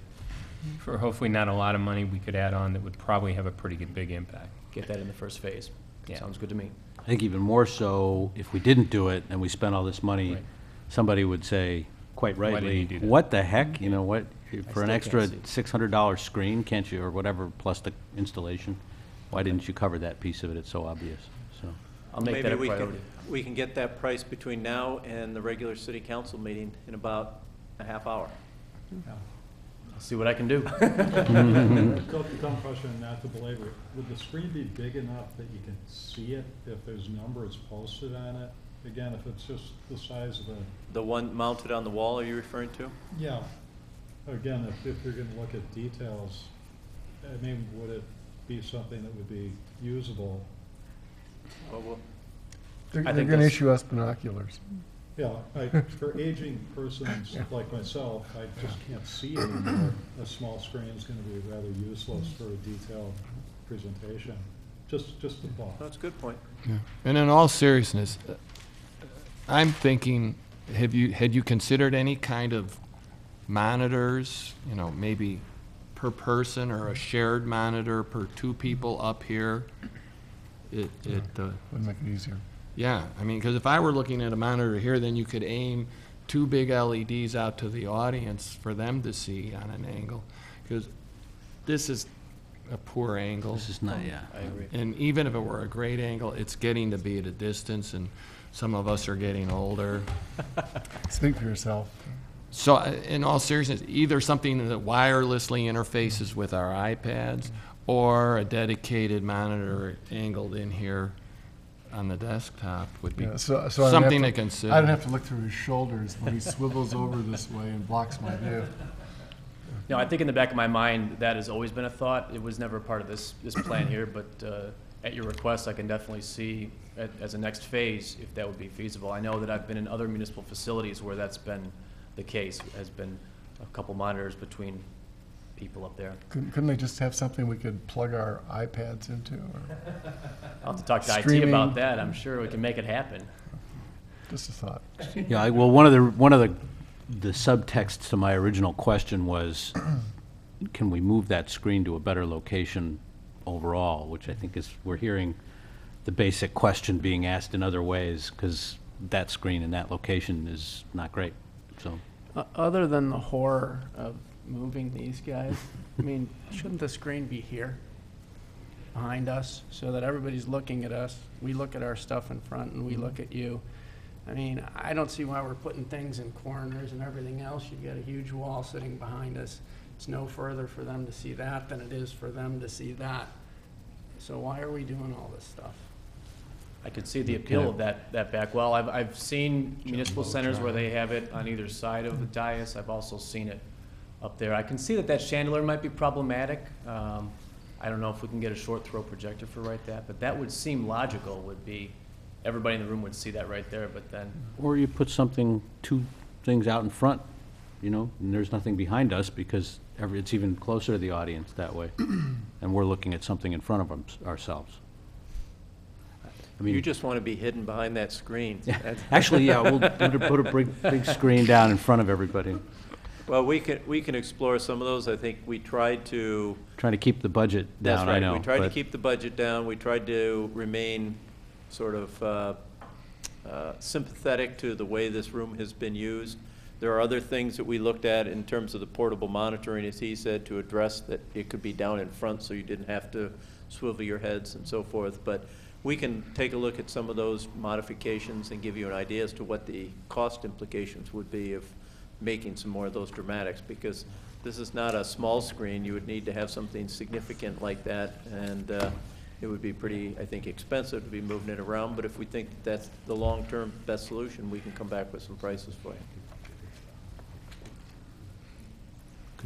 for hopefully not a lot of money, we could add on that would probably have a pretty good big impact. Get that in the first phase. Yeah. Sounds good to me. I think even more so, if we didn't do it and we spent all this money, somebody would say, quite Why didn't rightly, you do that? what the heck, you know, what, for an still extra can't $600 screen, can't you, or whatever, plus the installation, why didn't you cover that piece of it? It's so obvious, so. I'll make that a priority. We can get that price between now and the regular city council meeting in about a half hour. I'll see what I can do. Dumb question, not to belabor it. Would the screen be big enough that you can see it if there's numbers posted on it? Again, if it's just the size of The one mounted on the wall, are you referring to? yeah. Again, if you're gonna look at details, I mean, would it be something that would be usable? They're I think going to that's- issue us binoculars. Yeah, for aging persons like myself, I just can't see anymore. A small screen is gonna be rather useless for a detailed presentation. Just a thought. That's a good point. And in all seriousness, I'm thinking, had you considered any kind of monitors, you know, maybe per person or a shared monitor per 2 people up here? Would make it easier. Yeah, I mean, because if I were looking at a monitor here, then you could aim 2 big LEDs out to the audience for them to see on an angle. Because this is, a poor angle. This is not, yeah. I agree. And even if it were a great angle, it's getting to be at a distance, and some of us are getting older. Speak for yourself. So in all seriousness, either something that wirelessly interfaces with our iPads or a dedicated monitor angled in here on the desktop would be Yeah, so I don't something to have consider. I don't have to look through his shoulders when he swivels over this way and blocks my view. You know, I think in the back of my mind, that has always been a thought. It was never part of this plan here, but at your request, I can definitely see as a next phase if that would be feasible. I know that I've been in other municipal facilities where that's been the case, has been a couple monitors between people up there. Couldn't they just have something we could plug our iPads into? Or I'll have to talk to IT Streaming. about that. I'm sure we can make it happen. just a thought. Yeah, well, one of the subtexts to my original question was, can we move that screen to a better location overall, which I think is, we're hearing the basic question being asked in other ways, because that screen in that location is not great, so. Other than the horror of moving these guys, I mean, shouldn't the screen be here, behind us, so that everybody's looking at us? We look at our stuff in front, and we look at you. I mean, I don't see why we're putting things in corners and everything else. You've got a huge wall sitting behind us. It's no further for them to see that than it is for them to see that. So why are we doing all this stuff? I could see the appeal of that back wall. I've seen municipal centers where they have it on either side of the dais. I've also seen it up there. I can see that chandelier might be problematic. I don't know if we can get a short throw projector for that, but that would seem logical, would be, everybody in the room would see that right there, but then, Or you put two things out in front, you know, and there's nothing behind us, because it's even closer to the audience that way. And we're looking at something in front of ourselves. I mean, You just want to be hidden behind that screen. actually, yeah, we'll put a big screen down in front of everybody, Well, we can explore some of those. I think we tried to. trying to keep the budget That's down, right. I know. We tried to but- keep the budget down. We tried to remain sort of sympathetic to the way this room has been used. There are other things that we looked at in terms of the portable monitoring, as he said, to address that it could be down in front so you didn't have to swivel your heads and so forth. But we can take a look at some of those modifications and give you an idea as to what the cost implications would be of making some more of those dramatics, because this is not a small screen. You would need to have something significant like that, and it would be pretty, I think, expensive to be moving it around. But if we think that that's the long-term best solution, we can come back with some prices for you.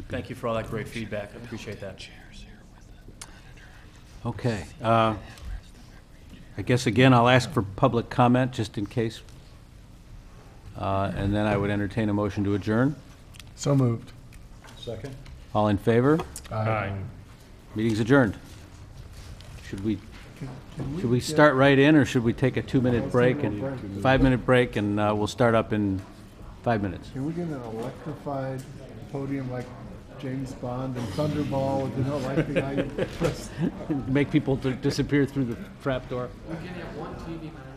thank you for all that great feedback. I appreciate that. Okay. I guess, again, I'll ask for public comment, just in case. And then I would entertain a motion to adjourn. So moved. Second? All in favor? Aye. Meeting's adjourned. Should we start right in, or should we take a 2-minute break and 5-minute break, and we'll start up in 5 minutes? Can we get an electrified podium like James Bond and Thunderball, you know, like the guy you press? Make people disappear through the trapdoor. We can have one TV monitor